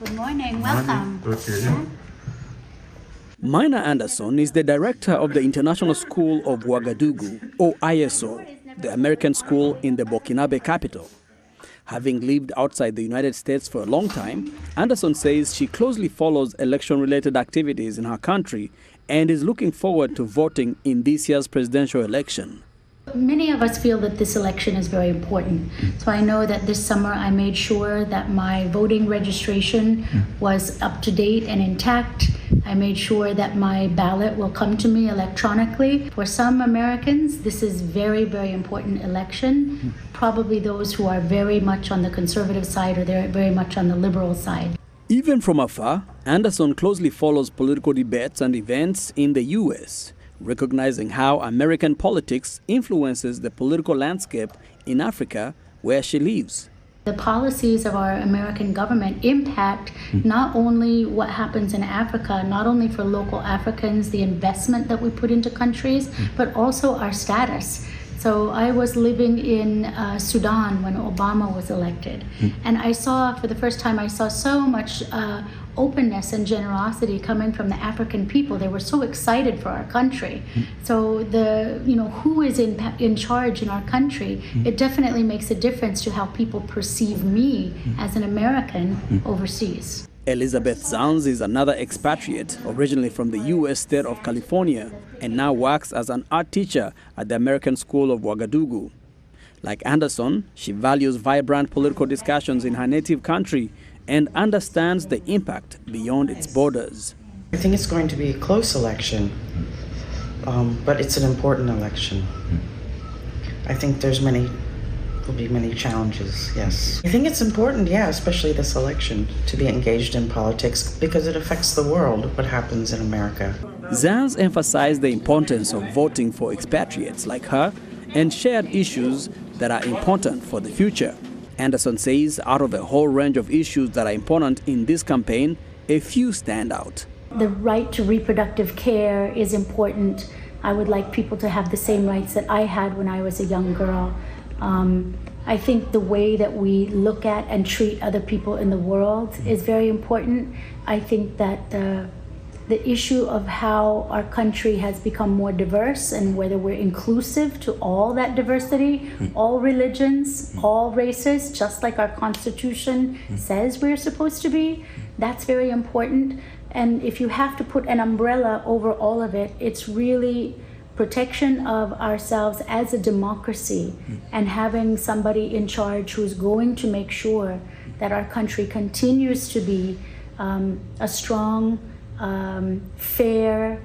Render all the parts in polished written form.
Good morning. Welcome. Okay. Mina Anderson is the director of the International School of Ouagadougou, or ISO, the American school in the Burkinabe capital. Having lived outside the United States for a long time, Anderson says she closely follows election-related activities in her country and is looking forward to voting in this year's presidential election. Many of us feel that this election is very important. So I know that this summer I made sure that my voting registration was up to date and intact. I made sure that my ballot will come to me electronically. For some Americans, this is very, very important election. Probably those who are very much on the conservative side or they're very much on the liberal side. Even from afar, Anderson closely follows political debates and events in the U.S., recognizing how American politics influences the political landscape in Africa where she lives. The policies of our American government impact not only what happens in Africa, not only for local Africans, the investment that we put into countries, but also our status. So I was living in Sudan when Obama was elected, and I saw, for the first time, I saw so much openness and generosity coming from the African people. They were so excited for our country. So who is in charge in our country, it definitely makes a difference to how people perceive me as an American overseas. Elizabeth Zanz is another expatriate, originally from the U.S. state of California, and now works as an art teacher at the American School of Ouagadougou. Like Anderson, she values vibrant political discussions in her native country and understands the impact beyond its borders. I think it's going to be a close election, but it's an important election. I think will be many challenges, yes. I think it's important, especially this election, to be engaged in politics because it affects the world, what happens in America. Zanz emphasized the importance of voting for expatriates like her and shared issues that are important for the future. Anderson says out of a whole range of issues that are important in this campaign, a few stand out. The right to reproductive care is important. I would like people to have the same rights that I had when I was a young girl. I think the way that we look at and treat other people in the world is very important. I think that the issue of how our country has become more diverse and whether we're inclusive to all that diversity, all religions, all races, just like our Constitution says we're supposed to be, that's very important. And if you have to put an umbrella over all of it, it's really protection of ourselves as a democracy and having somebody in charge who's going to make sure that our country continues to be a strong, fair,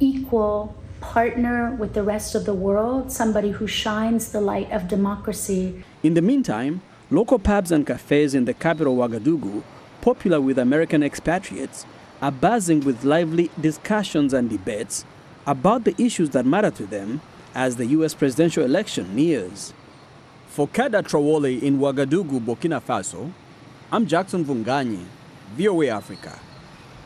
equal partner with the rest of the world, somebody who shines the light of democracy. In the meantime, local pubs and cafes in the capital Ouagadougou, popular with American expatriates, are buzzing with lively discussions and debates about the issues that matter to them as the U.S. presidential election nears. For Kader Traore in Ouagadougou, Burkina Faso, I'm Jackson Vunganyi, VOA Africa.